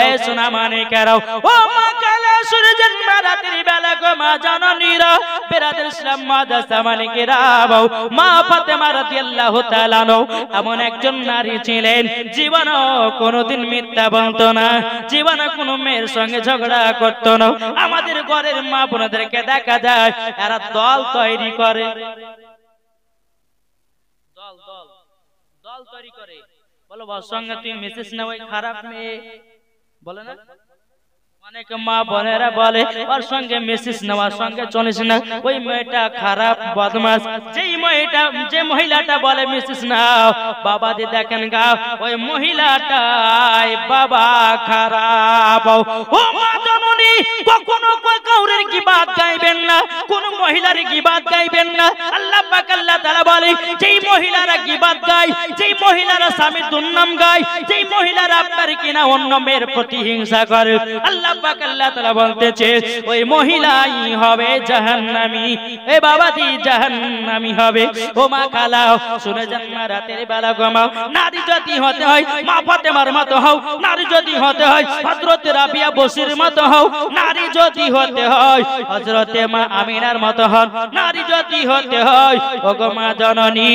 এ সোনা মানিকেরাও ও মা কালা সূর্যের রাতের বেলা গো মা জননীরা বেরাদের ইসলাম মাদ্রাসা মানিকেরাও মা ফাতেমা রাদিয়াল্লাহু তাআলা এমন একজন নারী ছিলেন জীবনে কোনোদিন মিথ্যা বলতো না, জীবনে কোনো মেয়ের সঙ্গে ঝগড়া করতো না। আমাদের ঘরের মা বোনদেরকে দেখা যায় এরা দল তৈরি করে, দল দল দল তৈরি করে। বলো ওর সঙ্গে তুই মিশিস না, ওই খারাপ মেয়ে বলে না, অনেক মা বোনেরা বলে ওর সঙ্গে মিশিস না, ওর সঙ্গে চলিস না, ওই মেয়েটা খারাপ বদমাশ। যে মহিলাটা বলে মিশিস না, বাবাজি দেখেন গা ওই মহিলাটাই বাবা খারাপ। ও মা জননী কখনো কাউরের গীবাত গাইবেন না, কোন মহিলার গীবাত গাইবেন না। আল্লাহ পাক আল্লাহ তাআলা বলে যেই মহিলারা গীবাত গায়, যেই মহিলারা স্বামীর দুর্নাম গায়, যেই মহিলারা আপনার কিনা অন্য মেয়ের প্রতি হিংসা করে, আল্লাহ পাক আল্লাহ তাআলা বলতেছে ওই মহিলাই হবে জাহান্নামী। এ বাবাজি জাহান্নামী হবে। ও মা খালা শুনে যান মা রাতের বেলা ঘুমাও, নারী যদি হতে হয় মা ফাতেমার মতো হও, নারী যদি হতে হয় হযরত রাবিয়া বসির মতো হও, নারী যদি হতে হয় হযরত মা আমিনার মতো হন, নারী যদি হতে হয় ওগো মা জননী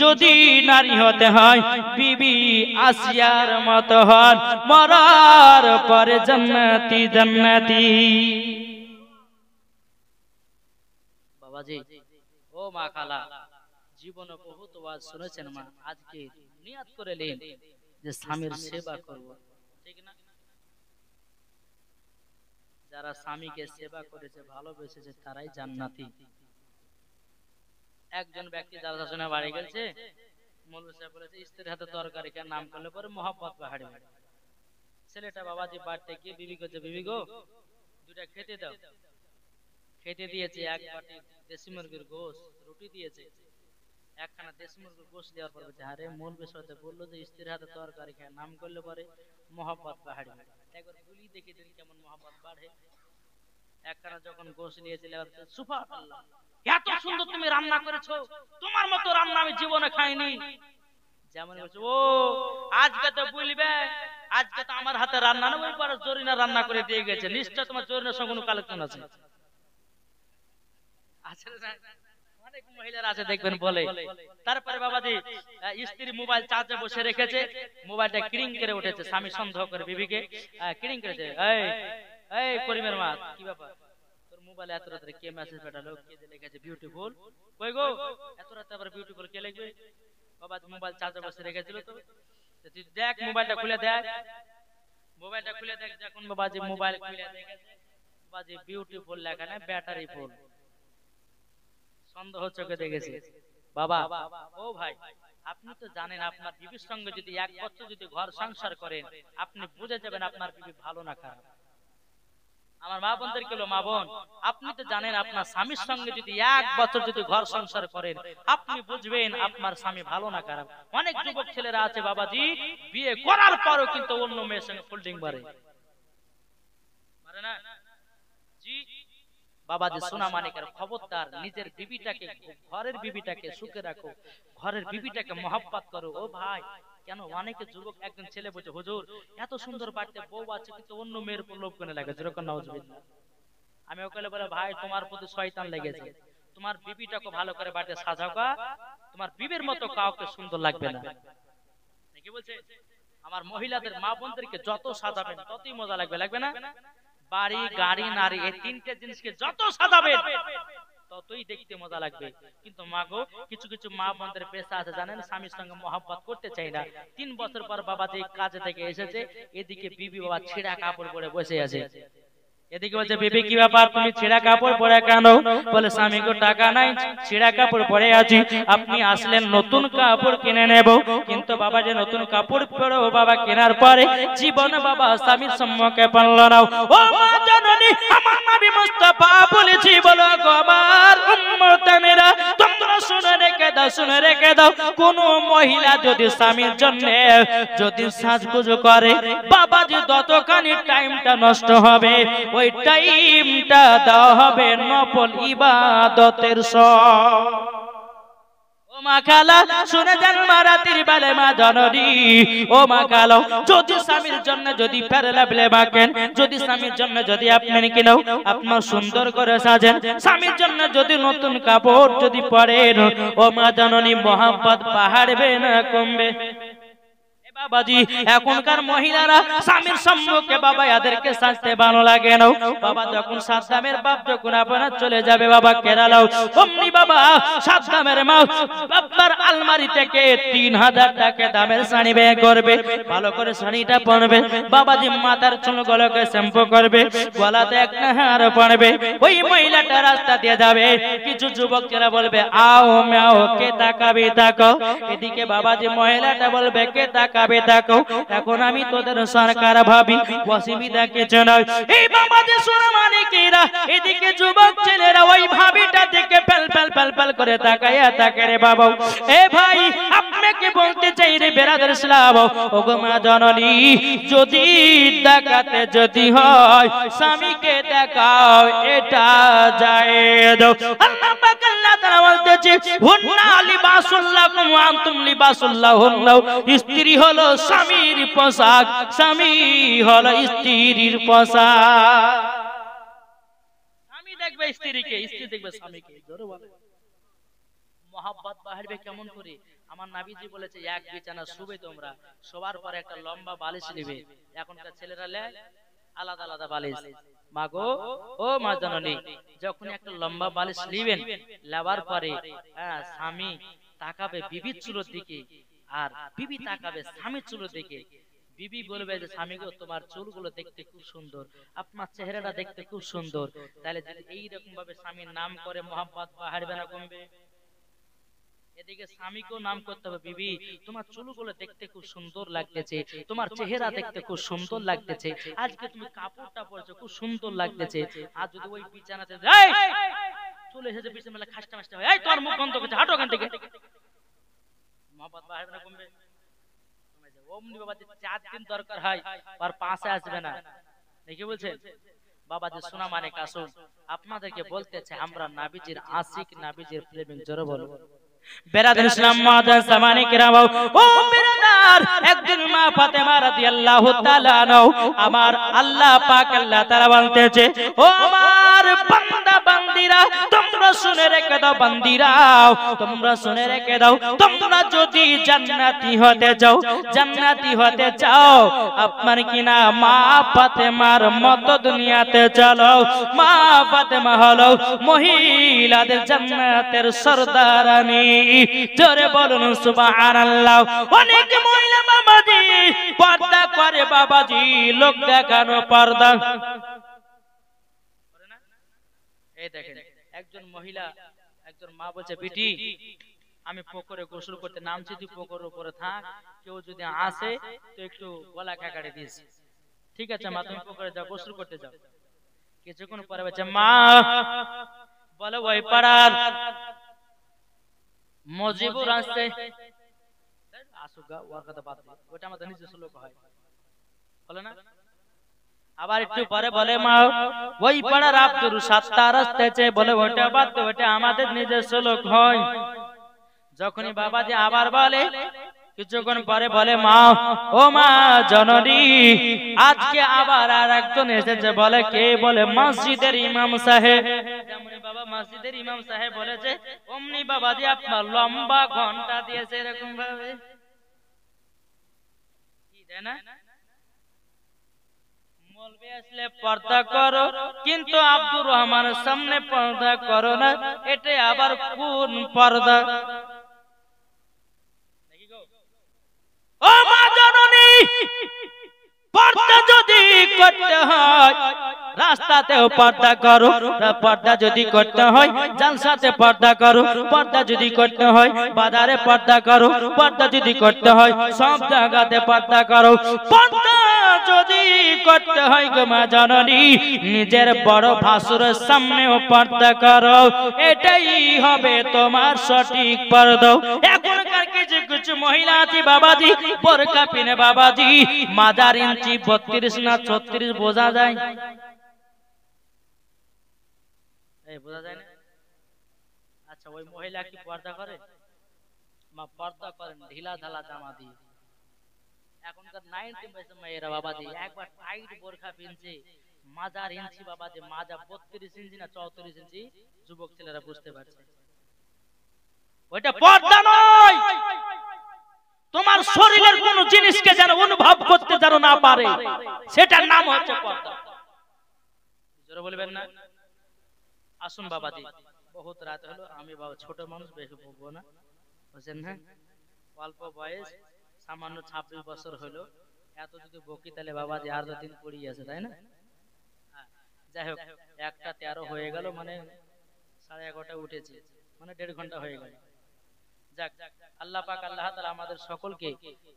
যদি নারী হতে হয় বিবি আসিয়ার মতো হন, মরার পরে জান্নাতি জান্নাতি। বাবাজি ও মা খালা জীবনে বহুত ওয়াজ শুনেছেন মা, আজকে নিয়ত করে নেন যে স্বামীর সেবা করব, ঠিক না? যারা স্বামীকে সেবা করেছে ভালোবেসেছে তারাই জান্নাতি। একজন ব্যক্তি যারা শুনে বাড়ি গেছে, মৌলভী সাহেব বলেছে স্ত্রীর হাতে তরকারি কে নাম করলে পরে মোহাব্বত বাড়ে। ছেলেটা বাবাজি বাড়তে গিয়ে বিবি করছে বিবি গো দুটা খেতে দাও, খেতে দিয়েছে। এক বাটি দেশি মুরগির গোশ রুটি দিয়েছে, একখানা দেশি মুরগির গোশ দেওয়ার পর বলছে আরে মৌলভী সাহেব বললো যে স্ত্রীর হাতে তরকারি কে নাম করলে পরে মোহাব্বত বাড়ে। একবার গুলি দেখে দিন কেমন মোহাব্বত বাড়ে। একখানা যখন গোশ নিয়েছিল সুবহানাল্লাহ এত সুন্দর তুমি রান্না করেছো, তোমার মতো রান্না আমি জীবনে খাইনি। যেমন বলছে ও আজকে তো বলবে আজকে তো আমার হাতে রান্না না, ওই পারে জরিনা রান্না করে দিয়ে গেছে, নিশ্চয় তোমার জরিনার সঙ্গে কোনো কালেকশন আছে। অনেক মহিলারা আছে দেখবেন বলে। তারপরে বাবাজি স্ত্রী মোবাইল চার্জে বসে রেখেছে, মোবাইলটা ক্রিং করে উঠেছে, স্বামী সন্দেহ করে বিবিকে ক্রিং করেছে, এই করিমের মা কি ব্যাপার তোর মোবাইলে এত রাতে কে মেসেজ পাঠালো, কে যে লিখেছে বিউটিফুল, কই গো এত রাতে আবার বিউটিফুল কে লিখবে? বাবা মোবাইল চার্জে বসে রেখেছিল তো তুই দেখ মোবাইলটা খুলে দেখ, মোবাইলটা খুলে দেখ। যখন বাবাজি মোবাইল খুলে দেখেছে বাবাজি বিউটিফুল লেখা না ব্যাটারি ফুল, সন্দেহ চোখে দেখেছে। বাবা ও ভাই আপনি তো জানেন আপনার বিবির সঙ্গে যদি এক বছর যদি ঘর সংসার করেন আপনি বুঝে যাবেন আপনার বিবি ভালো না খারাপ। আমার মা বোনদের কেলো মা বোন আপনি তো জানেন আপনার স্বামীর সঙ্গে যদি এক বছর যদি ঘর সংসার করেন আপনি বুঝবেন আপনার স্বামী ভালো না খারাপ। অনেক যুবক ছেলেরা আছে বাবাজি বিয়ে করার পরও কিন্তু অন্য মেয়ের সঙ্গে ফোল্ডিং মারে না জি। বাবাজি সোনা মানিকের খবরদার নিজের বিবিটাকে ঘরের বিবিটাকে সুখে রাখো, ঘরের বিবিটাকে মহব্বত করো। ও ভাই কেন অনেকে যুবক একজন ছেলে বলছে হুজুর এত সুন্দর বাড়িতে বউ আছে কিন্তু অন্য মেয়ের উপর লোভ করে লাগে, যেরকম নাউজুবিল্লাহ। আমি ওকে বলে ভাই তোমার প্রতি শয়তান লেগেছে, তোমার বিবিটাকে ভালো করে বাড়িতে সাজাও, তোমার বিবির মতো কাউকে সুন্দর লাগবে না। কি বলছে আমার মহিলাদের মা বোনদেরকে যত সাজাবেন ততই মজা লাগবে, লাগবে না? বাড়ি গাড়ি নারী এই তিনটে জিনিসকে যত সাজাবেন ততই দেখতে মজা লাগবে। কিন্তু মাগো কিছু কিছু মা বোনদের পেশা আছে জানেন স্বামীর সঙ্গে মহব্বত করতে চাই না। 3 বছর পর বাবা যে কাজে থেকে এসেছে এদিকে বিবি বাবা ছেঁড়া কাপড় পরে বসে আছে, এদিকে বলছে বিবি কি ব্যাপার তুমি ছেঁড়া কাপড় পরে কেন? বলে স্বামী গো টাকা নাই ছেঁড়া কাপড় পরে আছি, আপনি আসলেন নতুন কাপড় কিনে নেব। কিন্তু বাবা যে নতুন কাপড় পরে বাবা কেনার পরে জীবনে বাবা স্বামীর সম্মুখে পারল না। ও মা জননী আমার নবী মুস্তাফা বলেছি বলো গো আমার উম্মতানেরা তোমরা শুনে রেখে দাও, শুনে রেখে দাও কোন মহিলা যদি স্বামীর জন্য যদি সাজগুজ করে বাবা যে ততখানি টাইমটা নষ্ট হবে, ওই টাইমটা দেওয়া হবে নফল ইবাদতের সব। ও মা খালা শুনে যান মারাতির বেলে মা জননী ও মা খালা যদি স্বামীর জন্য যদি ফেরলা বলে বাকেন যদি স্বামীর জন্য যদি আপনি কিনাও আপনার সুন্দর করে সাজেন স্বামীর জন্য যদি নতুন কাপড় যদি পরেন ও মা জননী মোহাম্মত বাড়বে না কমবে বাবাজি এখনকার মহিলারা স্বামীর সম্মুখে বাবা এদেরকে সাজতে ভালো লাগে না বাবা যখন সাদ্দামের বাপ যখন আপনার চলে যাবে বাবা কেরালাও অমনি বাবা সাদ্দামের মা বাবার আলমারি থেকে 3000 টাকা দামের শাড়ি বের করবে ভালো করে শাড়িটা পরবে বাবাজি মাথার চুলগুলোকে শ্যাম্পু করবে গলাতে একটা হার পরবে ওই মহিলাটা রাস্তা দিয়ে যাবে কিছু যুবক যারা বলবে আও মেও কে তাকাবে তাকাও এদিকে বাবাজি মহিলাটা বলবে কে তাকাবে দেখো এখন আমি তোদের সরকার ভাবি অসুবিধা কিছু নয় এই বাবাজি সোনামানিকেরা এদিকে যুবক ছেলেরা ওই ভাবিটা দেখে ফেল ফেল ফেল ফেল করে তাকায়া তাকে রে বাবা এ ভাই আপনাকে বলতে চাই রে বেরাদার ইসলাম ওগো মা জননী যদি দেখাতে যদি হয় স্বামীকে দেখাও এটা জায়েজ আল্লাহ পাক আল্লাহ তাআলা বলতেছে হুন্না লিবাসুল লাকুম ওয়া আনতুম লিবাসুল লাহুন্না স্ত্রী হলো স্বামীর পোশাক স্বামী হলো স্ত্রীর পোশাক স্বামী দেখবে স্ত্রীকে স্ত্রী দেখবে স্বামীকে জোরে বলে মোহাব্বত বাড়বে কেমন করে আমার নবীজি বলেছে এক বিছানা শুবে তোমরা সবার পরে একটা লম্বা বালিশ নেবে এখনকার ছেলেরা লে আলাদা আলাদা বালিশ মাগো ও মা জননী যখন একটা লম্বা বালিশ নেবেন লেবার পরে স্বামী তাকাবে বিবির চুলের দিকে আর বিবি তাকাবে স্বামীর চুলের দিকে বিবি বলবে যে স্বামী গো তোমার চুলগুলো দেখতে খুব সুন্দর আপনার চেহারাটা দেখতে খুব সুন্দর তাহলে যদি এই রকম ভাবে স্বামীর নাম করে মোহাম্মত বাড়বে না কমবে এদিকে স্বামীকেও নাম করতে হবে বিবি তোমার চুলগুলো দেখতে খুব সুন্দর লাগতেছে তোমার চেহারা দেখতে খুব সুন্দর লাগতেছে আজকে তুমি কাপড়টা পরেছো খুব সুন্দর লাগতেছে আর যদি ওই বিছানাতে এই চলে এসেছে বিছানা খাসটা মাসটা হয় এই তোর মুখ বন্ধ করতে হাঁটো ওখান থেকে মোহাম্মত বাড়বে না কমবে ওমনি বাবাজি 4 দিন দরকার হয় আর 5 আসবে না দেখি বলছেন বাবাজি সোনা মানে কাসুম আপনাদেরকে বলতেছে আমরা নবীজির আশিক নবীজির প্রেমিক জোরে বলবো বেরাদার ইসলাম মাদার সামানে কিরাম ও বেরাদার একদিন মা ফাতেমা রাদিয়াল্লাহু তাআলা আনহু আমার আল্লাহ পাক আল্লাহ তাআলা বলতেছে ও আমার বান্দা বান্দিরা তোমরা শুনে রেখে দাও বান্দিরাও তোমরা শুনে রেখে দাও তোমরা যদি জান্নাতি হতে চাও জান্নাতি হতে চাও আপনার কিনা মা ফাতেমার মতো দুনিয়াতে চলো মা ফাতেমা হলো মহিলাদের জান্নাতের সরদারানী জোরে বলুন সুবহানাল্লাহ অনেক মহিলা বাবাজি পর্দা করে বাবাজি লোক দেখানো পর্দা করে না এই দেখেন একজন মহিলা একজন মা বলছে বিটি আমি পুকুরে গোসল করতে নামছি তুই পুকুরের উপরে থাক কেউ যদি আসে তো একটু গলা কাকাড়ে দিস ঠিক আছে মা তুমি পুকুরে যাও গোসল করতে যাও কিছুক্ষণ পরে বলছে মা বলে ওই পাড়ার মজিবুর আসছে আসুগা ওর কথা বাদ দে ওটা আমাদের নিজস্ব লোক হয় বলে না আবার একটু পরে বলে মা ওই পাড়ার আব্দুর সাত্তার আসতেছে বলে ওটা বাদ দে ওটা আমাদের নিজস্ব লোক হয় যখনই বাবাজি আবার বলে কিছুক্ষণ পরে বলে মা ও মা জননী আজকে আবার আর একজন এসেছে বলে কে বলে মসজিদের ইমাম সাহেব যেমন বাবা মসজিদের ইমাম সাহেব বলেছে অমনি বাবাজি আপনার লম্বা ঘন্টা দিয়েছে এরকম ভাবে কি দেয় না মলবে আসলে পর্দা করো কিন্তু আব্দুর রহমানের সামনে পর্দা করো না এটা আবার কোন পর্দা ও মা জননী পর্দা যদি করতে হয় রাস্তাতেও পর্দা করো পর্দা যদি করতে হয় জালসাতে পর্দা করো পর্দা যদি করতে হয় বাজারে পর্দা করো পর্দা যদি করতে হয় সব জায়গাতে পর্দা করো পর্দা যদি করতে হয় গো মা জননী নিজের বড় ভাসুরের সামনেও পর্দা করো এটাই হবে তোমার সঠিক পর্দা এখনকার কিছু কিছু মহিলা আছে বাবাজি বোরকা পিনে বাবাজি মাজার ইঞ্চি 32 না 36 বোঝা যায় বোঝা যায় না আচ্ছা ওই মহিলা কি পর্দা করে মা পর্দা করেন ঢিলা ঢালা জামা দিয়ে। এখনকার 90% মেয়েরা বাবাজি একবার টাইট বোরখা পিনছে, মাজার ইঞ্চি বাবাজি, মাজা 32 ইঞ্চি না 34 ইঞ্চি, যুবক ছেলেরা বুঝতে পারছে ওইটা পর্দা নয়। তোমার শরীরের কোন জিনিসকে যেন অনুভব করতে যেন না পারে, সেটার নাম হচ্ছে পর্দা। জোরে বলবেন না? আসুন বাবাজি, বহুত রাত হলো, আমি বাবা ছোট মানুষ, বেশি বলবো না, বুঝছেন না? অল্প বয়স, সামান্য 26 বছর হলো, এত যদি বকি তাহলে বাবাজি আর দিন পড়িয়ে আছে, তাই না? যাই হোক, 1:13 হয়ে গেল, মানে 11:30 উঠেছে, মানে 1.5 ঘন্টা হয়ে গেল। যাক, আল্লাহ পাক আল্লাহ তাআলা আমাদের সকলকে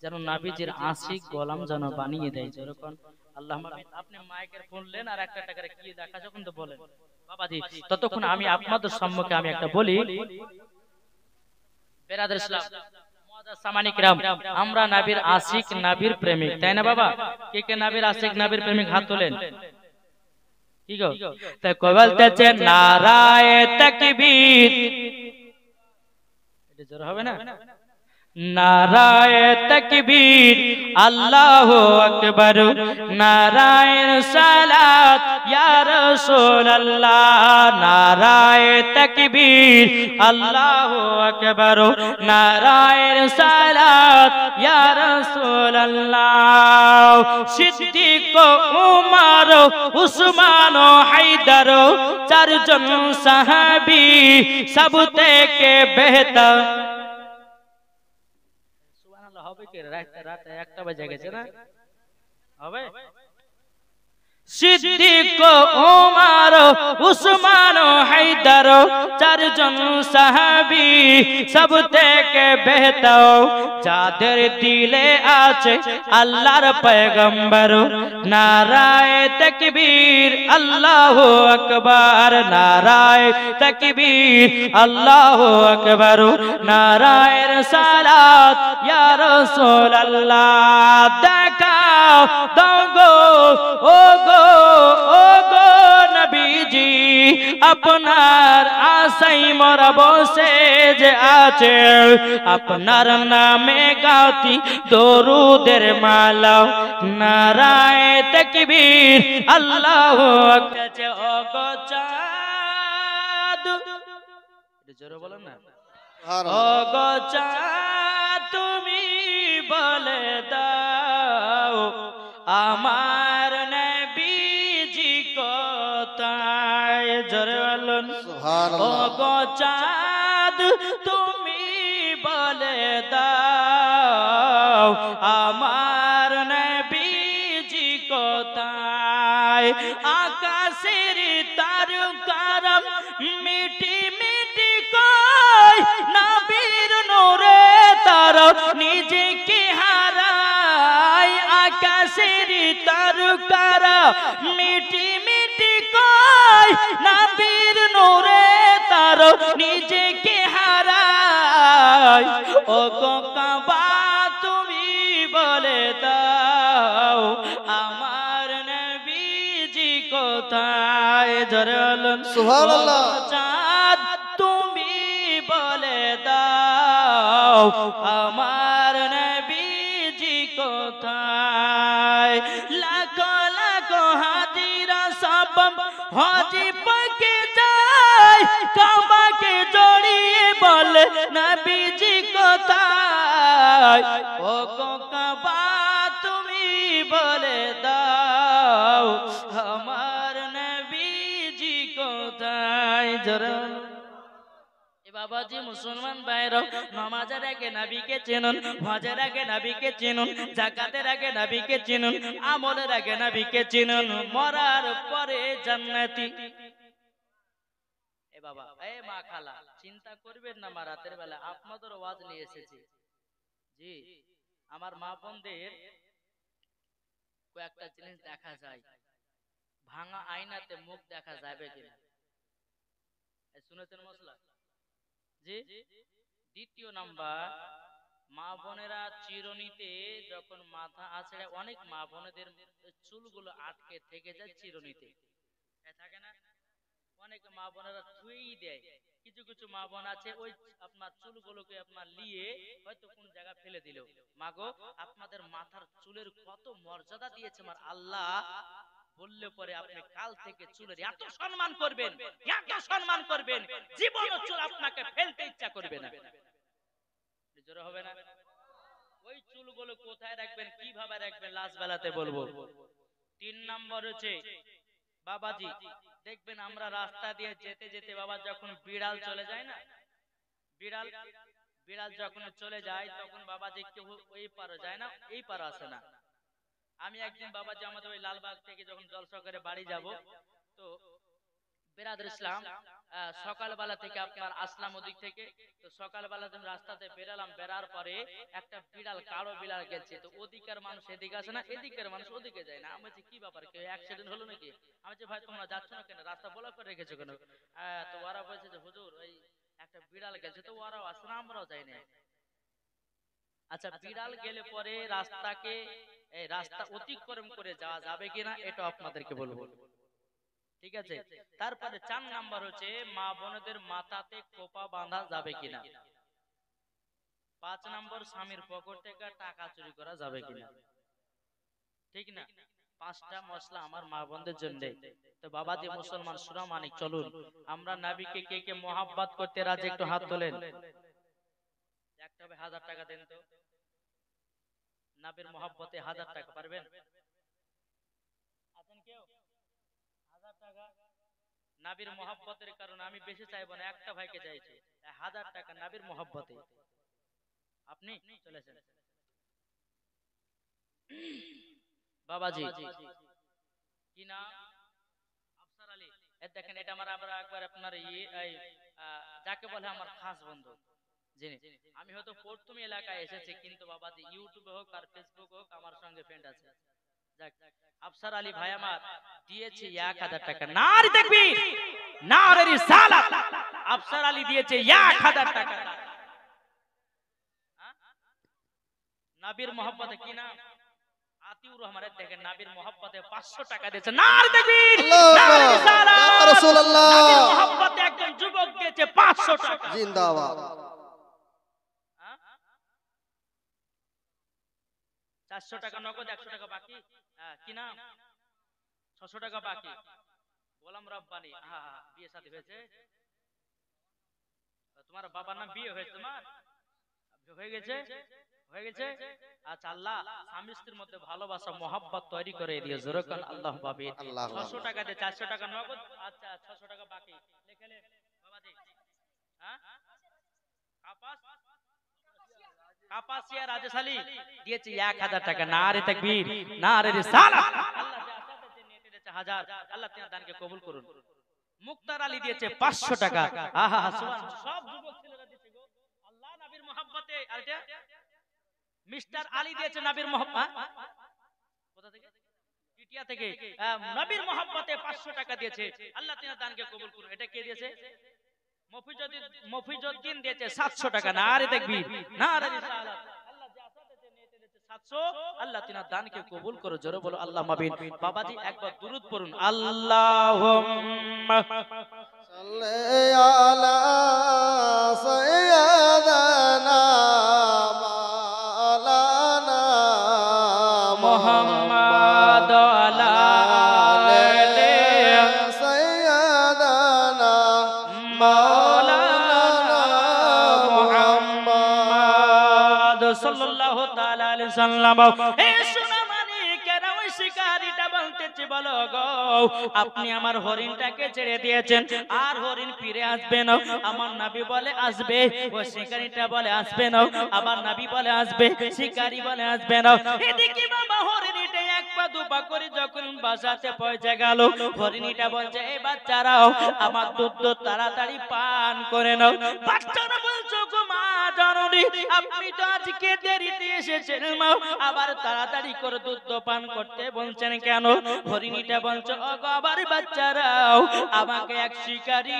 যেন নবীজির আশিক গোলাম যেন বানিয়ে দেয়। যেরকম আল্লাহুম্মা আমিন। আপনি মাইকের শুনলেন আর একটা করে কি দেখা যখন তো বলেন বাবাজি, ততক্ষণ আমি আপনাদের সম্মুখে আমি একটা বলি। বেরাদার ইসলাম, মুআজ্জাজ সামানী কিরাম, আমরা নবীর আশিক, নবীর প্রেমিক, তাই না বাবা? কে কে নবীর আশিক, নবীর প্রেমিক হাত তোলেন। কি গো? তা কই বলতেছে নারায়ে তাকবীর, এটা জোর হবে না? নারায়ে তাকবীর, আল্লাহু আকবার, নারায়ে সালাত ইয়া রাসূলুল্লাহ, নারায়ে তাকবীর, আল্লাহু আকবার, নারায়ে সালাত ইয়া রাসূলুল্লাহ। সিদ্দিক, উমর, উসমান, হায়দার, চারজন সাহাবী সব থেকে বেহতর। হবে কি? রাত 1টা বাজে গেছে না? হবে? সিদ্দিক, উমর, উসমান, হায়দার, চারজন সাহাবী সব থেকে বেহতর, যাদের দিলে আছে আল্লাহর পয়গম্বর। নারায়ে তাকবীর, আল্লাহু আকবার, নারায়ে তাকবীর, আল্লাহু আকবার, নারায়ে সালাত ইয়া রাসূলুল্লাহ। দেখাও দাও গো, ও গো, ও গো নবীজি, আপনার আশাই মোরা বসে যে আছে, আপনার নামে গাতি দরুদের মালা। নারায়ে তাকবীর, আল্লাহু আকবার। ও গো চাঁদ, জোরে বলেন না, ও গো চাঁদ তুমি বলে দাও আমার নবীজি কোথায়। জোরে বলুন সুবহানাল্লাহ। ও গো চাঁদ তুমি বলে দাও আমার নবীজি কোথায়। আকাশের তারকারা মিটি মিটি কয়, নবীর নূরে তারা নিজেকে হারায়। আকাশের তারকারা মিটি মিটি কয়, নবীর নূরে তারা নিজেকে হারায়। ও গো কাবা তুমি বলে দাও আমার নবীজি কোথায়। জোরে বলুন সুবহানাল্লাহ। চাঁদ তুমি বলে দাও আমার নবীজি কোথায়। লাখো লাখো হাজিরা সব হাজি পাকে যায়, কাবাকে জড়িয়ে বলে নবীজি কোথায়। ও গো কাবা তুমি বলে দাও আমার নবীজি কোথায়। জোরে বাবাজি মুসলমান ভাইরা, নামাজের আগে নবীকে চিনুন, হজের আগে নবীকে চিনুন, যাকাতের আগে নবীকে চিনুন, আমলের আগে নবীকে চিনুন, মরার পরে জান্নাতি। এ বাবা, এ মা খালা, চিন্তা করবেন না, মা রাতের বেলা আপনাদের ওয়াজ নিয়ে এসেছি। জি, আমার মা বোনদের কয়েকটা জিনিস দেখা যায়, ভাঙা আয়নাতে মুখ দেখা যাবে কিনা শুনেছেন মশলা? জি। দ্বিতীয় নাম্বার, মা বোনেরা চিরুনিতে যখন মাথা আছড়ে, অনেক মা বোনেদের চুলগুলো আটকে থেকে যায় চিরুনিতে, থাকে না? অনেকে মা বোনেরা ছুঁয়েই দেয়, কিছু কিছু মা বোন আছে ওই আপনার চুলগুলোকে আপনার নিয়ে হয়তো কোন জায়গা ফেলে দিল। মাগো আপনাদের মাথার চুলের কত মর্যাদা দিয়েছে আমার আল্লাহ, বললে পরে আপনি কাল থেকে চুলের এত সম্মান করবেন, এত সম্মান করবেন, জীবনও চুল আপনাকে ফেলতে ইচ্ছা করবে না। জোরে হবে না? ওই চুলগুলো কোথায় রাখবেন, কিভাবে রাখবেন, লাশ বেলাতে বলবো। 3 নম্বর হচ্ছে বাবাজি, দেখবেন আমরা রাস্তা দিয়ে যেতে যেতে বাবা যখন বিড়াল চলে যায় না, বিড়াল বিড়াল যখন চলে যায় তখন বাবাজি কেউ ওই পারে যায় না, এই পারে আসে না। আমি একদিন বাবাজি আমাদের ওই লালবাগ থেকে যখন জলসা করে বাড়ি যাব, তো বেরাদর ইসলাম সকালবেলা থেকে আপনার আসলাম ওদিক থেকে, তো সকালবেলা যখন রাস্তাতে বেরালাম, বেরার পরে একটা বিড়াল, কালো বিড়াল গেছে, তো ওদিকের মানুষ এদিকে আসে না, এদিকের মানুষ ওদিকে যায় না। আমি বলছি কি ব্যাপার, কেউ অ্যাক্সিডেন্ট হলো নাকি? আমি বলছি ভাই তোমরা যাচ্ছ না কেন, রাস্তা ব্লক করে রেখেছো কেন? তো ওরা বলছে যে হুজুর ওই একটা বিড়াল গেছে, তো ওরাও আসে না, আমরাও যাই না। আচ্ছা বিড়াল গেলে পরে রাস্তাকে রাস্তা অতিক্রম করে যাওয়া যাবে কিনা এটা আপনাদেরকে বলবো, ঠিক আছে? তারপরে 4 নাম্বার হচ্ছে মা বোনদের মাথাতে খোপা বাঁধা যাবে কিনা। 5 নাম্বার স্বামীর পকেট থেকে টাকা চুরি করা যাবে কিনা, ঠিক না? 5টা মশলা আমার মা বোনদের জন্য। তো বাবাজি মুসলমান সুরা মানিক, চলুন আমরা নবীকে কে কে মোহাব্বত করতে রাজি, একটু হাত তোলেন। একটা 1000 টাকা দেন তো, নবীর মোহাব্বতে 1000 টাকা পারবেন? আছেন কেউ? 1000 টাকা নবীর মোহাব্বতের কারণে, আমি বেশি চাইবো না, একটা ভাইকে চাইছি 1000 টাকা নবীর মোহাব্বতে। আপনি চলেছেন বাবাজি, কি না? আফসার আলী। দেখেন এটা আমার আবার একবার আপনার যাকে বলে আমার খাস বন্ধু, যিনি আমি হয়তো প্রথম এলাকায় এসেছি, কিন্তু বাবাজি ইউটিউবে হোক আর ফেসবুক হোক আমার সঙ্গে ফ্রেন্ড আছে। আফসার আলী ভাই আমার দিয়েছে 1000 টাকা। নারে তাকবীর, নারে রিসালাত। আফসার আলী দিয়েছে 1000 টাকা নবীর মোহাব্বতে। কি নাম? আতিউর রহমানের। দেখেন নবীর মোহাব্বতে 500 টাকা দিয়েছে। নারে তাকবীর, নারে রিসালাত। ইয়া রাসূলুল্লাহ, নবীর মোহাব্বতে একজন যুবক দিয়েছে 500 টাকা। জিন্দাবাদ। 400 টাকা নগদ, 100 টাকা বাকি। কি নাম? 600 টাকা বাকি। গোলাম রব্বানি। বিয়ে শাদী হয়েছে? তোমার বাবার নাম বিয়ে হয়েছে? তোমার হয়ে গেছে? হয়ে গেছে? আচ্ছা আল্লাহ স্বামী স্ত্রীর মধ্যে ভালোবাসা মোহাব্বত তৈরি করে দিয়ে জোরে কোন আল্লাহ পাবে। 600 টাকা দিয়ে 400 টাকা নগদ। আচ্ছা 600 টাকা বাকি লিখেলে বাবাজি। কাপাসিয়া রাজেশ আলী দিয়েছে 1000 টাকা। নারে তাকবীর, নারে রিসালাত। আল্লাহ যা আসাতে নিয়ে দিয়েছে 1000, আল্লাহ তোমার দানকে কবুল করুন। মুক্তার আলী দিয়েছে 500 টাকা। আহা সুবহানাল্লাহ, সব যুবক ছেলেরা দিয়েছে গো আল্লাহ নবীর মোহাব্বতে। আর এটা মিস্টার আলী দিয়েছে নবীর মোহাব্বত। কোথা থেকে? টিটিয়া থেকে। নবীর মোহাব্বতে 500 টাকা দিয়েছে, আল্লাহ তোমার দানকে কবুল করুন। এটা কে দিয়েছে? মফিজউদ্দিন দিয়েছে 700 টাকা। নারে তাকবীর, নারে রিসালাত। আল্লাহ যা আসাতে নিয়ে দিয়েছে 700, আল্লাহ তোমার দানকে কবুল করো। জোরে বলো আল্লাহ মাবিন। বাবাজি একবার দুরূদ পড়ুন। আল্লাহুম্মা সাল্লি আলা সাইয়্যিদানা মাওলানা মুহাম্মাদ আলা আলি সাইয়্যিদানা মাওলানা মুহাম্মাদ সাল্লাল্লাহু তাআলা আলাইহি সাল্লাম। এ সোনামানি কেরা ওই শিকারীটা বলতেছে, বলো গো আপনি আমার হরিণটাকে ছেড়ে দিয়েছেন, আর হরিণ ফিরে আসবে না? আমার নবী বলে আসবে। ওই শিকারীটা বলে আসবে না, আবার নবী বলে আসবে, শিকারী বলে আসবে না। এদিকে বাবা হরিণীটা এক পা দুপা করে যখন বাসাতে পৌঁছে গেল, হরিণীটা বলছে এই বাচ্চারাও আমার দুধ তাড়াতাড়ি পান করে নাও। বাচ্চারা বলছো গো মা জননী আপনি তো আজকে দেরিতে এসেছেন মা, আবার তাড়াতাড়ি করে দুধ পান করতে বলছেন কেন? হরিণীটা বলছো ওগো আবার বাচ্চারাও আমাকে এক শিকারী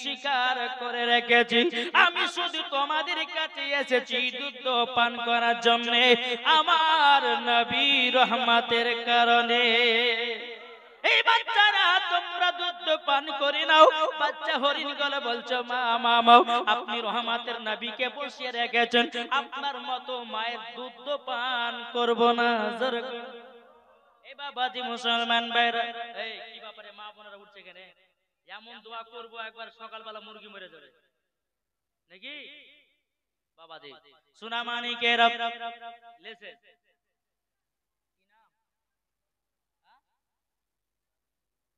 শিকার করে রেখেছি, আমি শুধু তোমাদের কাছে এসেছি দুধ পান করার জন্য, আমার নবী রহমতের কারণে। এই বাচ্চারা তোমরা দুধ পান করে নাও। বাচ্চা হরিণ গলে বলছো মা মা মা, আপনি রহমতের নবীকে বসিয়ে রেখেছেন, আপনার মতো মায়ের দুধ পান করব না। এই বাবাজি মুসলমান ভাইরা, এই কি ব্যাপারে মা বোনেরা উঠছে কেন? এমন দোয়া করব একবার সকালবেলা মুরগি মরে যাবে নাকি বাবাজি? সোনামানিকেরা লেসে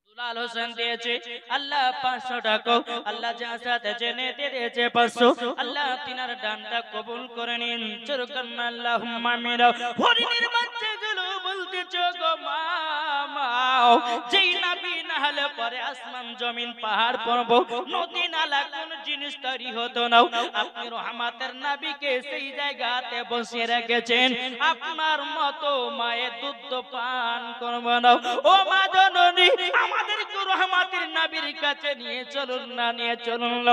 দুলাল হোসেন দিয়েছে আল্লাহ 500 টাকা, আল্লাহ যা সাথে জেনে দিয়েছে 500, আল্লাহ তিনার দানটা কবুল করে নিন। চরকান্না আল্লাহুম্মা আমিন। হরিণের বাচ্চাগুলো বলতেছো গো মা মা, যেই নবী না হলে পরে আসমান জমিন পাহাড় পর্বত নদী নালা কোন জিনিস তৈরি হতো না। আপনি রহমতের নবীকে সেই জায়গাতে বসিয়ে রেখেছেন, আপনার মতো মায়ের দুধ পান করব না। ও মা জননী, আমাদেরকে রহমতের নবীর কাছে নিয়ে চলুন না, নিয়ে চলুন।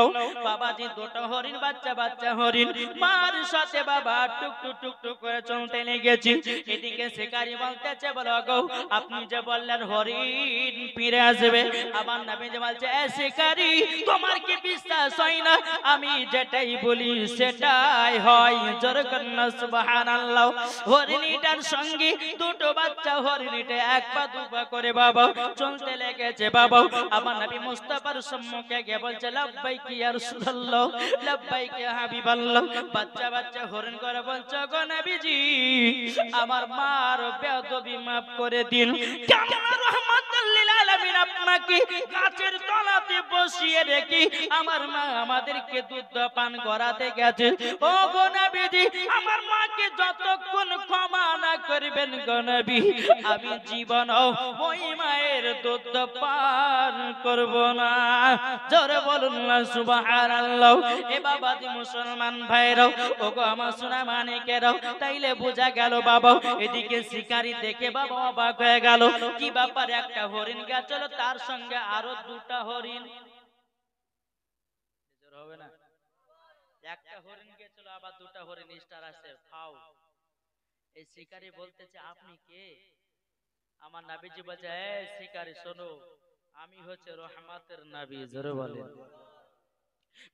বাবাজি দুটো হরিণ, বাচ্চা বাচ্চা হরিণ মার সাথে বাবা টুক টুক টুক টুক করে চলতে লেগেছি। এদিকে শিকারী বলতেছে বলো গো, আপনি যে বললেন হরিণ ফিরে আসবে, আমার নবী যে বলছে এ শিকারী, তোমার কি বিশ্বাস হয় না? আমি যেটাই বলি সেটাই হয়। জোরে কন্না সুবহানাল্লাহ। হরিণীটার সঙ্গে দুটো বাচ্চা হরিণীটা এক পা দু পা করে বাবা চলতে লেগেছে। বাবা আমার নবী মুস্তাফার সম্মুখে গিয়ে বলছে লাব্বাইক ইয়া রাসূলুল্লাহ, লাব্বাইক ইয়া হাবিবাল্লাহ। বাচ্চা বাচ্চা হরিণ করে বলছে গো নবীজি, আমার মার বেয়াদবি maaf করে দিন। কেমন রহমাতুল লিল আলামিন আপনাকে গাছের তলাতে বসিয়ে রেখে আমার মা আমাদেরকে দুধ পান করাতে গেছে। ও গো নবীজি, আমার মাকে যতক্ষণ ক্ষমা না করবেন গো নবী, আমি জীবন ওই মায়ের দুধ পান করব না। জোরে বলুন না সুবহানাল্লাহ। এ বাবাজি মুসলমান ভাইরাও, ও গো আমার সোনা মানিকেরাও, তাইলে বোঝা গেল বাবা এদিকে শিকারী দেখে বাবা অবাক হয়ে গেল। কি ব্যাপার, একটা হরিণ গেছিল, তার সঙ্গে আরো দুটা হরিণ হবে না? একটা হরিণ গেছিল, আবার দুটা হরিণ স্টার আছে ফাউ। এই শিকারী বলতেছে আপনি কে? আমার নবীজি বলছে এ শিকারী শোনো, আমি হচ্ছে রহমতের নবী। জোরে বলেন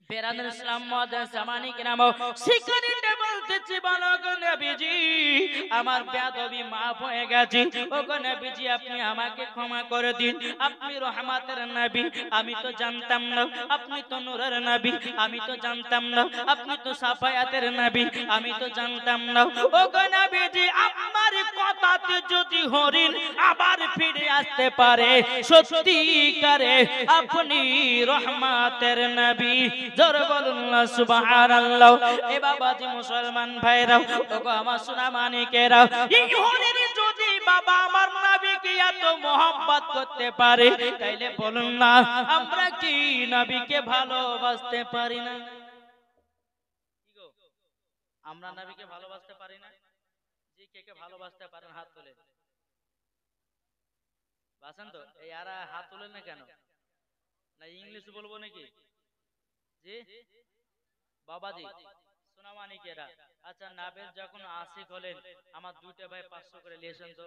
বেরাদুল ইসলাম মুআজ্জাজ জামানি কিরাম, শিকারীটা বলতেছে বলো গো নবীজি, আমার বেয়াদবি maaf হয়ে গেছে। ও গো নবীজি, আপনি আমাকে ক্ষমা করে দিন। আপনি রহমতের নবী, আমি তো জানতাম না। আপনি তো নূরের নবী, আমি তো জানতাম না। আপনি তো সাফায়াতের নবী, আমি তো জানতাম না। ও গো নবীজি, আমার কথাতে যদি হরিণ আবার ফিরে আসতে পারে, সত্যিকারে আপনি রহমতের নবী। জোরে বলুন না সুবহানাল্লাহ। এ বাবাজি মুসলমান ভাইরা, ওগো আমার সোনা মানিকেরা, এই হরিণ যদি বাবা আমার নবীকে এত মোহাম্মত করতে পারে, তাইলে বলুন না আমরা কি নবীকে ভালোবাসতে পারি না? কি গো, আমরা নবীকে ভালোবাসতে পারি না? জি, কে কে ভালোবাসতে পারেন হাত তুলে বাসেন তো? এই আর হাত তুলেন না কেন? না ইংলিশ বলবো নাকি? জি বাবাজি সোনামানিকেরা, আচ্ছা নাবের যখন আশিক হলেন, আমার দুইটা ভাই 500 করে লিয়েছেন তো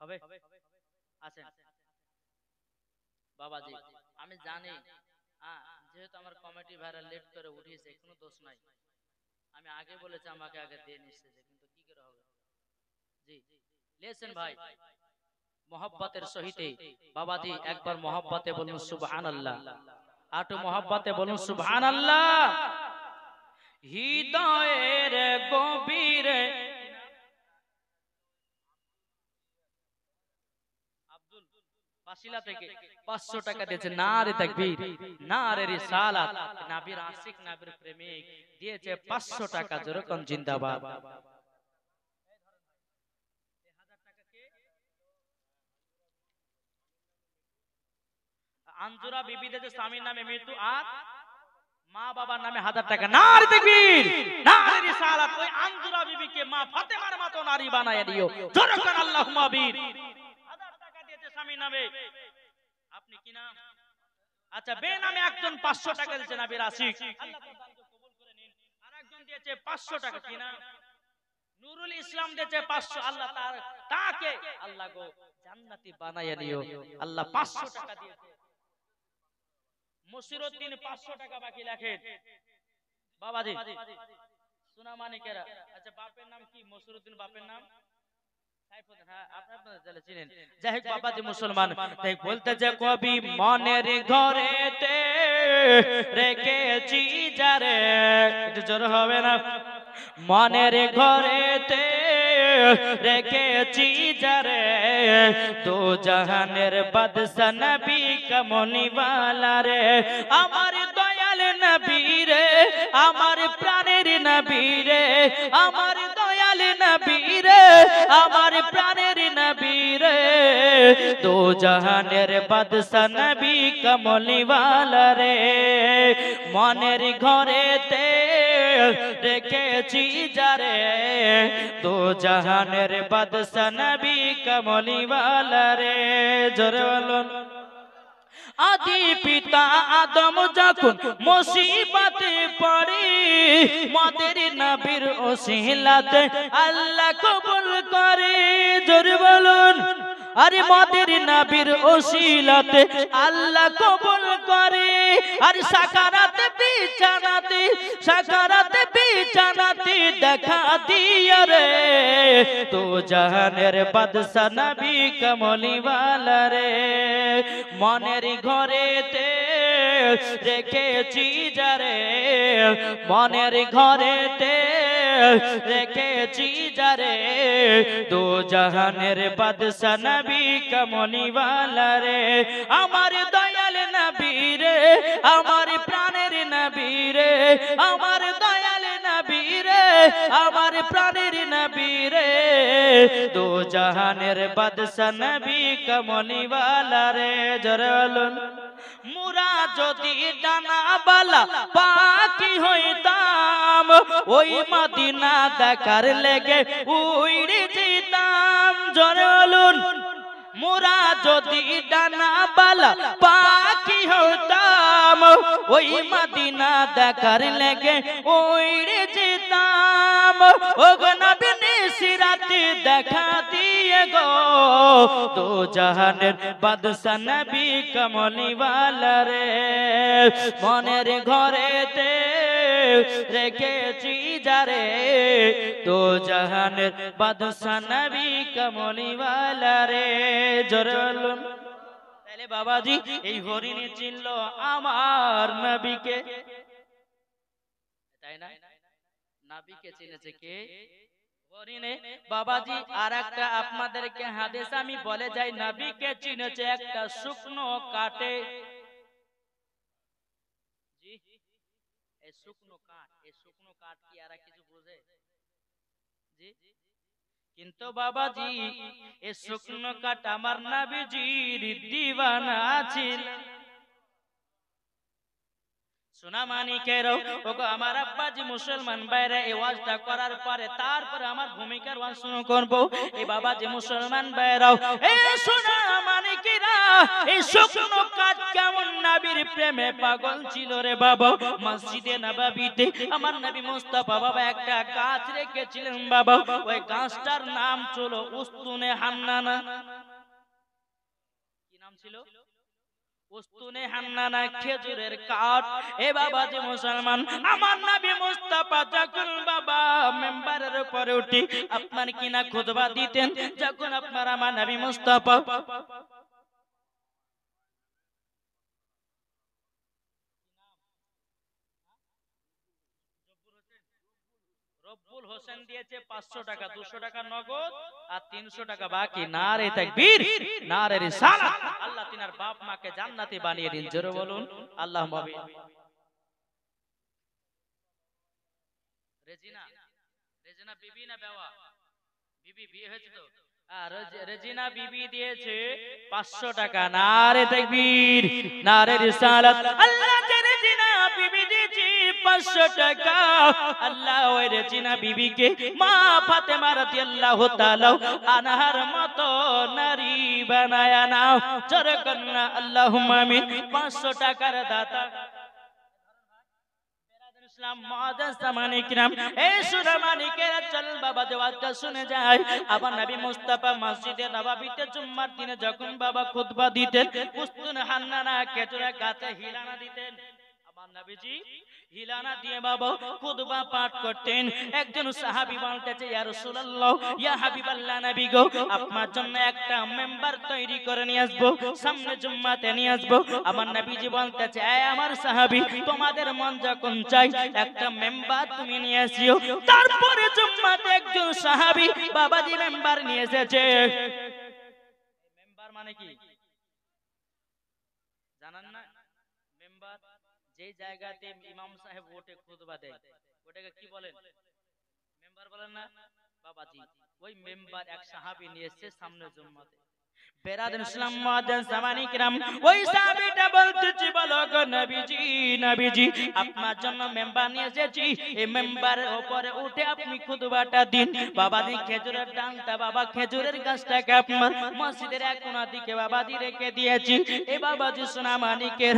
হবে? আছেন বাবাজি? আমি জানি যেহেতু আমার কমিটি ভাইরা লেট করে উঠিয়েছে, কোনো দোষ নাই। আমি আগে বলেছি আমাকে আগে দিয়ে নিচ্ছে, কিন্তু কি করে হবে? জি লিয়েছেন ভাই মোহাব্বতের সহিতে। বাবাজি একবার মোহাব্বতে বলুন সুবহানাল্লাহ, আটু মোহাব্বতে বলুন সুবহানাল্লাহ। হৃদয়ের গভীরে আব্দুল পাশিলা থেকে 500 টাকা দিয়েছে। নারে তাকবীর, নারে রিসালাত, নবীর আশিক নবীর প্রেমিক দিয়েছে 500 টাকা। যেরকম জিন্দাবাদ। আঞ্জুরা বিবি দিয়েছে স্বামীর নামে মৃত্যু আর মা বাবার নামে 1000 টাকা। নারে তাকবীর, নারে রিসালাত। ওই আঞ্জুরা বিবিকে মা ফাতেমার মতো নারী বানায় দিও। যেরকম আল্লাহুম্মা আমিন। 1000 টাকা দিয়েছে স্বামীর নামে। আপনি কি নাম? আচ্ছা বেনামে একজন 500 টাকা দিয়েছে নবীর আশিক, আল্লাহ তার দানকে কবুল করে নিন। আরেকজন দিয়েছে 500 টাকা, কি নাম? নুরুল ইসলাম দিয়েছে 500, আল্লাহ তাকে আল্লাহ গো জান্নাতি বানাইয়া নিও। আল্লাহ 500 টাকা দিয়েছে। মসিরউদ্দিন 500 টাকা বাকি রাখেন বাবাজি সোনামানিকেরা। আচ্ছা বাপের নাম কি? মসিরউদ্দিন বাপের নাম সাইফুদ্দিন। হ্যাঁ আপনারা জানেন চিনেন। যাই হোক বাবাজি মুসলমান, তাই বলতে যে কবি মনের ঘরেতে রেখেছি যারে, একটু জোর হবে না? মনের ঘরেতে রেখেছি যারে, দো জাহানের বাদশা নবী কমলিওয়ালা রে, আমার দয়াল নবী রে, আমার প্রাণের নবী রে, আমার দয়াল নবী রে, আমার প্রাণের নবী রে, দো জাহানের বাদশা নবী কমলিওয়ালা রে, মনের ঘরেতে রেখেছি যারে, দো জাহানের বাদশা নবী কমলিওয়ালা রে। জোরে বলুন। আদি পিতা আদম যখন মুসিবতে পড়ে, মদের নবীর ওসিলাতে আল্লাহ কবুল করে। জোরে বলুন। আরে মদের নবীর ওসিলাতে আল্লাহ কবুল করে। আর সাকারাতে বিছানাতে, সাকারাতে বিছানাতে দেখা দিয়া রে, তো জাহানের বাদশা নবী কমলিওয়ালা রে, মনের ঘরেতে রেখেছি যারে, মনের ঘরেতে রেখেছি যারে, দো জাহানের বাদশা নবী কমলিওয়ালা রে, আমার দয়াল নবী রে, আমার প্রাণের নবী রে, আমার দয়াল নবী রে, আমার প্রাণের নবী রে, দো জাহানের বাদশা নবী কমলিওয়ালা রে। জোরে বলুন। মুরা যদি ডানা বালা পাখি হইতাম, ওই মদিনা দেখার লেগে উড়ে যেতাম। জোরে বলুন। মোরা যদি ডানা বালা পাখি হইতাম, ওই মদিনা দেখার লেগে উড়ে যেতাম। ও গো নবী নিশিরাতে দেখা দিয়ে গো, দো জাহানের বাদশা নবী কমলিওয়ালা রে, মনের ঘরেতে রেখেছি যারে, দো জাহানের বাদশা নবী কমলিওয়ালা রে। জোরে বলুন। তাহলে বাবাজি এই হরিণী চিনল আমার নবীকে, তাই না? নবীকে চিনেছে কে? হরিণে। বাবাজি আর একটা আপনাদেরকে হাদিস আমি বলে যাই, নবীকে চিনেছে একটা শুকনো কাঠে। জি, এই শুকনো কাঠ, এই শুকনো কাঠ কি আর কিছু বোঝে? জি, কিন্তু বাবাজি এই শুকনো কাঠ আমার নবীজির দিওয়ানা ছিল। সোনামানিকেরও ওগো আমার আব্বাজি মুসলমান ভাইরা, এই ওয়াজটা করার পরে তারপরে আমার ভূমিকার ওয়াজ শুরু করব। এই বাবাজি মুসলমান ভাইরাও, এই সোনামানিকেরা, এই শুকনো কাঠ কেমন নবীর প্রেমে পাগল ছিল রে বাবা। মসজিদে নববীতে আমার নবী মুস্তাফা বাবা একটা গাছ রেখেছিলেন বাবা, ওই গাছটার নাম ছিল উস্তুনে হান্নানা। কি নাম ছিল? উস্তুনে হান্নানা, খেজুরের কাঠ। এ বাবা যে মুসলমান, আমার নবী মুস্তাফা যখন বাবা মেম্বারের উপরে উঠি আপনার কিনা খুতবা দিতেন, যখন আপনার আমার নবী মুস্তাফা রব্বুল হোসেন দিয়েছে 500 টাকা, 200 টাকা নগদ আর 300 টাকা বাকি। নারে তাকবীর, নারে রিসালাত। আল্লাহ তিনার বাপ মাকে জান্নাতি বানিয়ে দিন। জোরে বলুন আল্লাহুম্মা আমিন। রেজিনা, রেজিনা বিবি না বেওয়া? বিবি, বিয়ে হয়েছে তো? আর রেজিনা বিবি দিয়েছে 500 টাকা। নারে তাকবীর, নারে রিসালাত। আল্লাহ রেজিনা বিবি দিয়েছে 500 টাকা। আল্লাহ ওই রেজিনা বিবিকে মা ফাতেমা রাদিয়াল্লাহু তাআলা আনহার মতো নারী বানায়া নাও। জোরে কন্না আল্লাহুম্মা আমিন। 500 টাকার দাতা ইসলাম মুআজ্জাজ জামানে কিরাম এই সুরা মানিকেরা চল বাবা দেওয়াজটা শুনে যায়। আবার নবী মুস্তাফা মসজিদে নববীতে জুম্মার দিনে যখন বাবা খুতবা দিতেন উস্তুন হান্নানা খেজুরের গাছে হিলানা দিতেন। আমার নবীজি হিলানা দিয়ে বাবা খুতবা পাঠ করতেন। একজন সাহাবী বলতেছে ইয়া রাসূলুল্লাহ ইয়া হাবিবাল্লাহ নবী গো আপনার জন্য একটা মেম্বার তৈরি করে নিয়ে আসবো, সামনে জুম্মাতে নিয়ে আসবো। আমার নবীজি বলতেছে এই আমার সাহাবী তোমাদের মন যখন চাই একটা মেম্বার তুমি নিয়ে আসিও। তারপরে জুম্মাতে একজন সাহাবী বাবাজি মেম্বার নিয়ে এসেছে। মেম্বার মানে কি জানেন না? মেম্বার যে জায়গাতে ইমাম সাহেব ওঠে খুতবা দেয় ওটাকে কি বলেন? মেম্বার বলেন না বাবাজি? ওই মেম্বার এক সাহাবী নিয়ে এসেছে সামনে জুম্মাতে। বেরাদার ইসলাম মুআজ্জাজ জামানে কিরাম ওই সাহাবীটা বলতেছে বলো গো নবীজি নবীজি আপনার জন্য মেম্বার নিয়ে এসেছি, এই মেম্বারের উপরে উঠে আপনি খুতবাটা দিন। বাবাজি খেজুরের ডালটা বাবা খেজুরের গাছটাকে আপনার মসজিদের এক কোণা দিকে বাবাজি রেখে দিয়েছি। এই বাবাজি সোনা মানিকের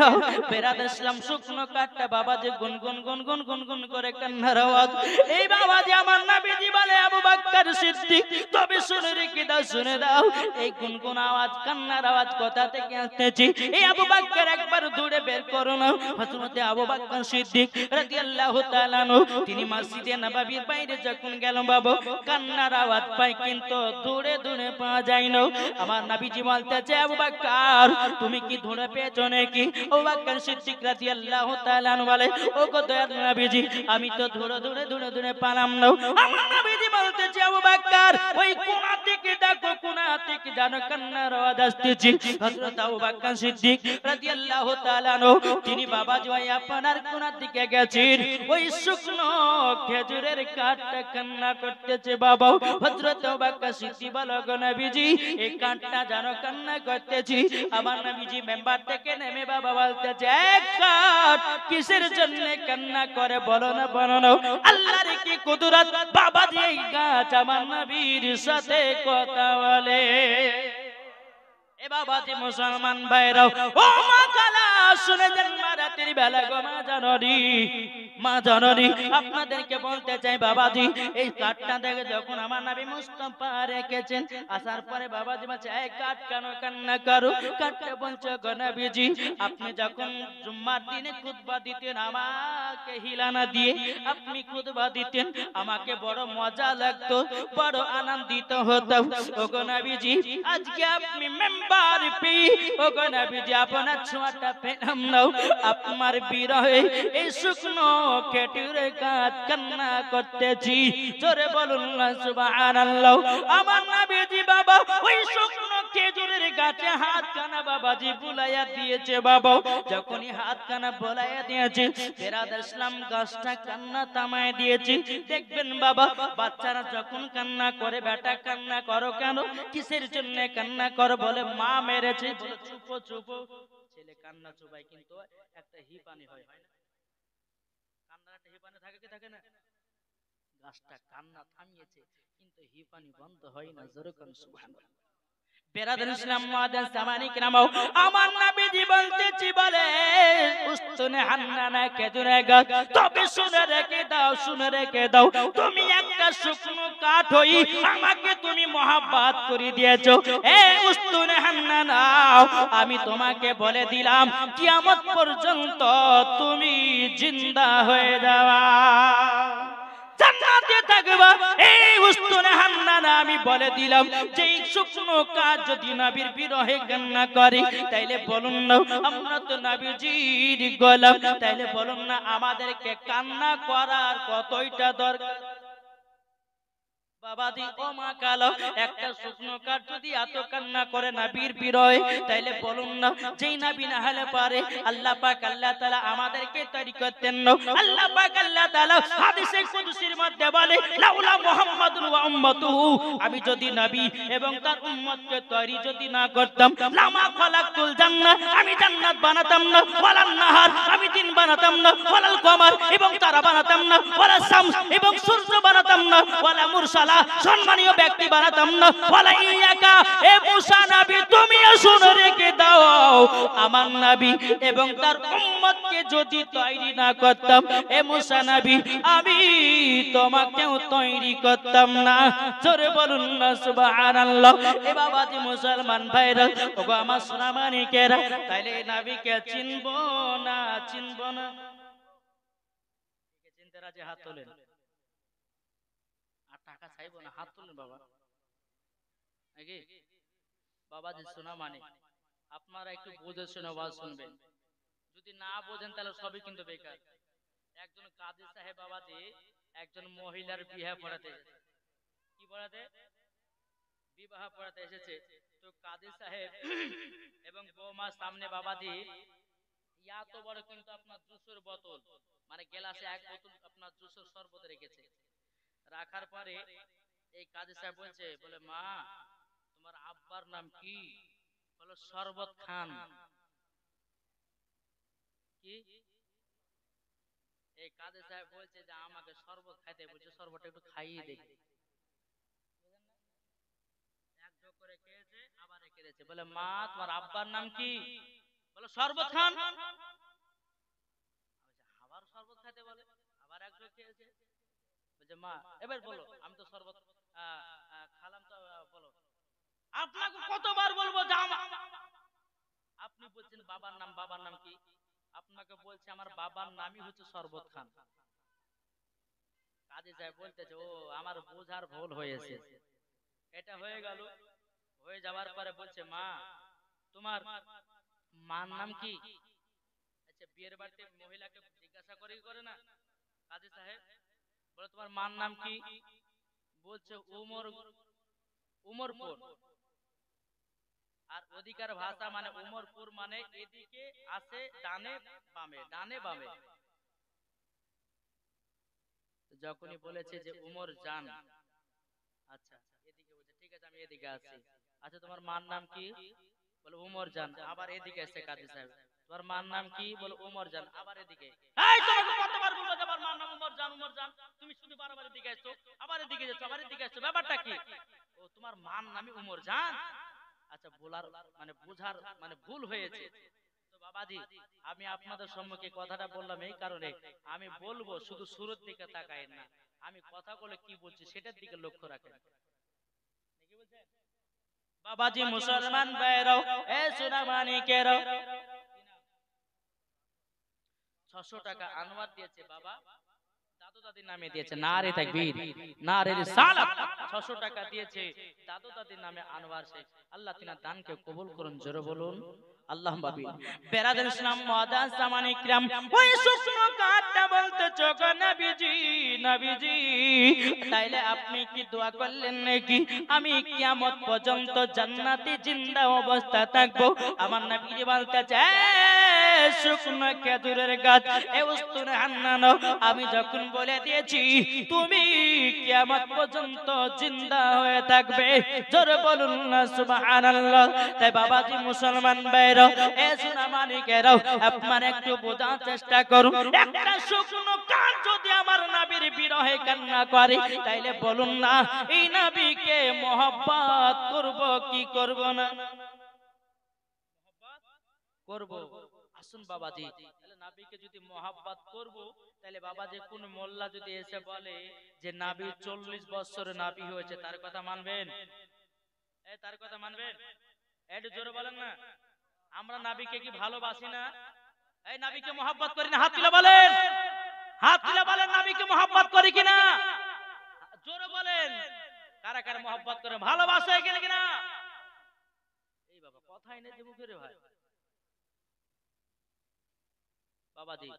বেরাদার ইসলাম শুকনো কাঠটা বাবাজি গুনগুন গুনগুন গুনগুন করে কান্নার আওয়াজ। এই বাবাজি আমার নবীজি বলে আবু বকর সিদ্দিক তবে শুনে রেখে দাও শুনে দাও এই গুনগুন আওয়াজ কান্নার আওয়াজ কোথা থেকে আসতেছে? এই আবু বকর একবার দূরে বের করো না। হযরত আবু বকর সিদ্দিক রাদিয়াল্লাহু তাআলা আনহু তিনি মসজিদে নববীর বাইরে যখন গেল বাবা কান্নার আওয়াজ পায় কিন্তু দূরে দূরে পাওয়া যায় না। আমার নবীজি বলতেছে আবু বকর তুমি কি দূরে পেয়েছো নাকি? আবু বকর সিদ্দিক রাদিয়াল্লাহু তাআলা আনহু বলে ও গো দয়ার নবীজি আমি তো দূরে দূরে দূরে দূরে পালাম না। আমার নবীজি বলতেছে আবু বকর ওই কোণা থেকে দেখো কোণা থেকে জানো কান্নার আওয়াজ আসতেছে। হযরত আবু বকর সিদ্দিক রাদিয়াল্লাহু তাআলা আনহু তিনি বাবাজি ওই আপনার কোণার দিকে গেছেন। ওই শুকনো খেজুরের কাঠটা কান্না করতেছে বাবা। হযরত আবু বকর সিদ্দিক বলে গো নবীজি এই কাঠটা জানো কান্না করতেছি। আমার নবীজি মেম্বার থেকে নেমে বাবা বলতেছে এক কাঠ কিসের জন্য কান্না করে বলো না বলো না? আল্লাহর কি কুদরত বাবাজি এই গাছ আমার নবীর সাথে কথা বলে। এ বাবাজি মুসলমান ভাইরাও ও মা কালা শুনে যান রাতের বেলা গো মা জননী আপনাদেরকে বলতে চাই বাবাজি এই কাঠটা দেখে যখন আমার নবী মুস্তাফা রেখেছেন আসার পরে বাবাজি বলছে এই কাঠ কেন কান্না করো? কাঠটা বলছে গো নবীজি আপনি যখন জুম্মার দিনে খুতবা দিতেন আমাকে হিলানা দিয়ে আপনি খুতবা দিতেন আমাকে বড় মজা লাগতো বড় আনন্দিত হতাম। ও গো নবীজি আজকে আপনি মেম্বার পেয়ে ও গো নবীজি আপনার ছোঁয়াটা পেলাম না। আপনার বিরহে এই শুকনো খেজুরের গাছ কান্না করতেছি। জোরে বলুন না সুবহানাল্লাহ। আমার নবীজি বাবা ওই শুকনো খেজুরের গাছে হাত কানা বাবাজি বুলাইয়া দিয়েছে বাবা। যখনই হাত কানা বুলাইয়া দিয়েছে বেরাদার ইসলাম গাছটা কান্না থামায় দিয়েছে। দেখবেন বাবা বাচ্চারা যখন কান্না করে বেটা কান্না করো কেন কিসের জন্য কান্না করো? বলে মা মেরেছে। বলে চুপো চুপো ছেলে কান্না চুপায় কিন্তু একটা হিপানি হয় না? কান্নার একটা হিপানি থাকে কি থাকে না? গাছটা কান্না থামিয়েছে কিন্তু হিপানি বন্ধ হয় না। জোরে কোন সুবহানাল্লাহ। বেরাদার ইসলাম মুআজ্জাজ জামানে কিরাম আমার নবীজি বলতেছি বলে উস্তুনে হান্নানা খেজুরের গাছ তবে শুনে রেখে দাও শুনে রেখে দাও তুমি একটা শুকনো কাঠ হই আমাকে তুমি মহব্বত করে দিয়েছো। এই উস্তুনে হান্নানা আমি তোমাকে বলে দিলাম কিয়ামত পর্যন্ত তুমি জিন্দা হয়ে যাওয়া জান্নাতে থাকবা। এই উস্তুনে হান্নানা আমি বলে দিলাম যে শুকনো কাঠ যদি নবীর বিরহে কান্না করে তাইলে বলুন না আমরা তো নবীজির গোলাম, তাইলে বলুন না আমাদেরকে কান্না করার কতইটা দরকার? বাবাজি ও মা কালো একটা শুকনো কাঠ যদি এত কান্না করে নবীর বিরহে তাইলে বলুন না যেই নবী না হলে পারে আল্লাহ পাক আল্লাহ তাআলা আমাদেরকে তৈরি করতেন না। আল্লাহ পাক আল্লাহ তাআলা হাদিসে কুদসির মধ্যে বলে লাউলা মুহাম্মাদুন ওয়া উম্মাতুহু আমি যদি নবী এবং তার উম্মতকে তৈরি যদি না করতাম লামা খালাকতুল জান্নাহ আমি জান্নাত বানাতাম না, ওয়ালান নাহার আমি দিন বানাতাম না, ওয়ালাল কমার এবং তারা বানাতাম না, ওয়ালা শামস এবং সূর্য বানাতাম না, ওয়ালা মুরসাল সম্মানীয় ব্যক্তি বানাতাম না, ওয়ালা ইয়াকা এ মুসা নবী তুমিও শুনে রেখে দাও আমার নবী এবং তার উম্মতকে যদি তৈরি না করতাম, এ মুসা নবী, আমি তোমাকেও তৈরি করতাম না। জোরে বলুন না সুবহানাল্লাহ। এ বাবাজি মুসলমান ভাইরা, ওগো আমার সোনা মানিকেরা, তাইলে এই নবীকে চিনবো না চিনবো না? চিনতে রাজি হাত তোলেন। আর টাকা চাইবো না, হাত তোলেন বাবা। নাকি বাবাজি সোনা মানিক, আপনারা একটু বুঝে শুনে ওয়াজ শুনবেন। যদি না বোঝেন তাহলে সবই কিন্তু বেকার। একজন কাজী সাহেব বাবাজি একজন মহিলার বিবাহ পড়াতে, কি পড়াতে? বিবাহ পড়াতে এসেছে। তো কাজী সাহেব এবং বৌমার সামনে বাবাজি এত বড় কিন্তু আপনার জুসের বোতল, মানে গ্লাসে এক বোতল আপনার জুসের শরবত রেখেছে। রাখার পরে এই কাজী সাহেব বলছে, বলে মা তোমার আব্বার নাম কি? বলো শরবত খান। কি? এই কাজী সাহেব বলছে যে আমাকে শরবত খাইতে বলছে, শরবতটা একটু খাইয়ে দে। এক ঢোক করে খেয়েছে, আবার রেখে দিয়েছে। বলে মা তোমার আব্বার নাম কি? বলো শরবত খান। আবার শরবত খাইতে বলে, আবার এক ঢোক খেয়েছে। বলছে মা এবার বলো, আমি তো শরবত খালাম তো, বলো। আপনাকে কতবার বলবো যে আপনি বলছেন বাবার নাম, বাবার নাম কি? আপনাকে বলছে আমার বাবার নামই হচ্ছে শরবত খান। কাজী সাহেব বলতেছে, ও আমার বোঝার ভুল হয়েছে। এটা হয়ে গেল। হয়ে যাওয়ার পরে বলছে মা তোমার মার নাম কি? আচ্ছা, বিয়ের বাড়িতে মহিলাকে জিজ্ঞাসা করে না কাজী সাহেব, বলে তোমার মার নাম কি? বলছে উমরপুর। আর অধিকার ভাষা মানে উমরপুর মানে এদিকে আছে ডানে বামে, ডানে বামে। যখনই বলেছে যে উমর জান, আচ্ছা এদিকে বলছে ঠিক আছে আমি এদিকে আছি। আচ্ছা তোমার মার নাম কি? বলে উমর জান। আবার এদিকে এসে কাজী সাহেব, তোমার মার নাম কি? বলে উমর জান। আবার এদিকে, এই তোমাকে কতবার বলবো যে আমার মার নাম উমর জান, উমর জান? তুমি শুধু বারবার এদিকে আসছো, আবার এদিকে যাচ্ছ, আবার এদিকে আসছো, ব্যাপারটা কি? ও তোমার মার নামই উমর জান। আচ্ছা বলার মানে বুঝার মানে ভুল হয়েছে। তো বাবাজি আমি আপনাদের সম্মুখে কথাটা বললাম এই কারণে, আমি বলবো শুধু শুরুর দিকে তাকায়েন না, আমি কথা বলে কি বলছি সেটার দিকে লক্ষ্য রাখেন। বাবাজি মুসলমান ভাইরাও, এ সোনা মানিকেরাও, 600 টাকা আনোয়ার দিয়েছে বাবা, দাদু দাদির নামে দিয়েছে। নারে তাকবীর, নারে রিসালাত। 600 টাকা দিয়েছে দাদু দাদির নামে আনোয়ার শেখ। আল্লাহ তিনার দানকে কবুল করুন, জোরে বলুন আল্লাহুম্মা আমিন। বেরাদার ইসলাম মুআদ্দাস জামান ইকরাম, ওই শুকনো কাঠটা বলতে চোখ নবীজি, নবীজি তাইলে আপনি কি দোয়া করলেন নাকি আমি কিয়ামত পর্যন্ত জান্নাতে জিন্দা অবস্থা থাকবো? আমার নবীজি বলতে চায় শুকনো খেজুরের গাছ, এ উস্তুনে হান্নানো, আমি যখন বলে দিয়েছি তুমি কিয়ামত পর্যন্ত জিন্দা হয়ে থাকবে, জোরে বলুন না সুবহানাল্লাহ। তাই বাবাজি মুসলমান ভাইরা, এ সোনা মানিকেরা, আপনারা একটু বোঝার চেষ্টা করুন। একটা শুকনো কাঠ যদি আমার নবীর বিরহে কান্না করে, তাইলে বলুন না এই নবীকে মহব্বত করব কি করব না? করব। আসুন বাবাজি, তাহলে নবীকে যদি মহব্বত করব, তাহলে বাবাজি কোন মোল্লা যদি এসে বলে যে নবী 40 বছরে নবী হয়েছে, তার কথা মানবেন? এই তার কথা মানবেন? একটু জোরে বলেন না। আমরা নবীকে কি ভালোবাসি না? এই নবীকে মহব্বত করি না? হাত তুলে বলেন, হাত তুলে বলেন নবীকে মহব্বত করি কিনা? জোরে বলেন কারা কারা মহব্বত করে, ভালোবাসে এখানে কিনা? এই বাবা কথাই নেই যে মুখে রে ভাই। বাবাজি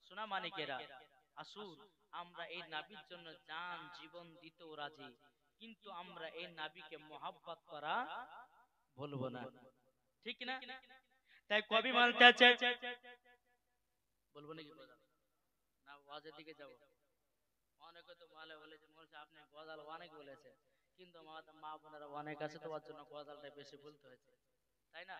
সোনা মানিকেরা, আসুন আমরা এই নবীর জন্য জান জীবন দিতেও রাজি, কিন্তু আমরা এই নবীকে মহব্বত করা বলবো না, ঠিক না? তাই কবি বলতে আছে, বলবো নাকি না ওয়াজের দিকে যাব? অনেকে তো বলে বলেছে মনে আপনি গজাল অনেক বলেছে, কিন্তু মা বোনেরা অনেক আছে, তোমার জন্য গজালটা বেশি বলতে হয়েছে, তাই না?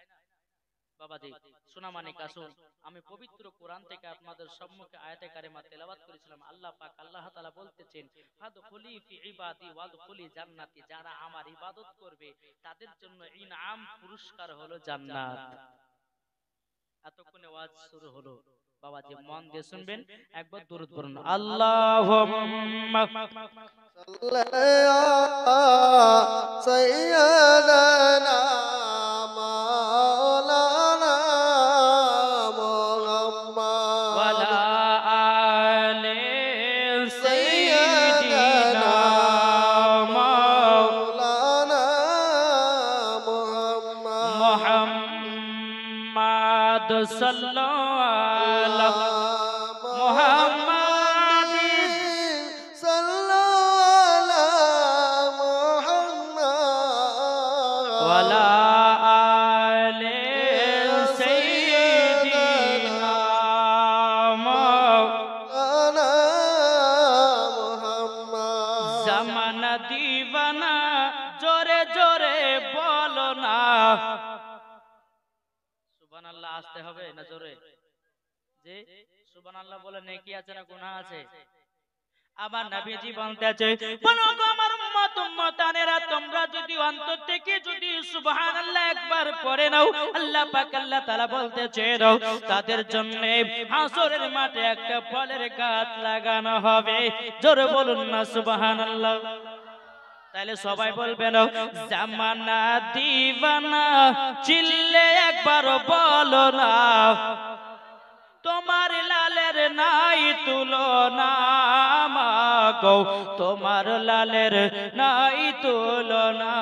বাবাজি সোনা মানিক, আসুন আমি পবিত্র কোরআন থেকে আপনাদের সম্মুখে আয়াতে কারিমা তেলাওয়াত করেছিলাম। আল্লাহ পাক আল্লাহ তাআলা বলতেছেন, ফাদখুলি ফি ইবাদি ওয়াদখুলি জান্নাতি, যারা আমার ইবাদত করবে তাদের জন্য ইনআম পুরস্কার হলো জান্নাত। এতক্ষণে ওয়াজ শুরু হলো, বাবা যে মন দিয়ে শুনবেন, একবার দরুদ পড়ুন। আল্লাহুম্মা সাইয়্যিদানা মাওলানা মুহাম্মদ ওয়ালা আলি সাইয়্যিদানা সাইয়্যিদিনা মাওলানা মুহাম্মদ মুহাম্মদ সাল্লাল্লাহু আলা মুহাম্মাদিন ওয়ালা আলি সাইয়্যিদিনা জামানা দিবানা জোরে জোরে বলো না সুবহানাল্লাহ। আসতে হবে না জোরে? যে সুবহানাল্লাহ বলে নেকি আছে না গুনাহ আছে? আবার নবীজি বলতেছে, বলো গো আমার উম্মত উম্মতানেরা, তোমরা যদি অন্তর থেকে যদি সুবহানাল্লাহ একবার পড়ে নাও, আল্লাহ পাক আল্লাহ তাআলা বলতেছে দাও তাদের জন্য হাসরের মাঠে একটা ফলের গাছ লাগানো হবে। জোরে বলুন না সুবহানাল্লাহ। তাহলে সবাই বলবেন জামানা দিবানা, চিল্লে একবার বলো না, তোমার লালের নাই তুলনা মাগো, তোমার লালের নাই তুলনা।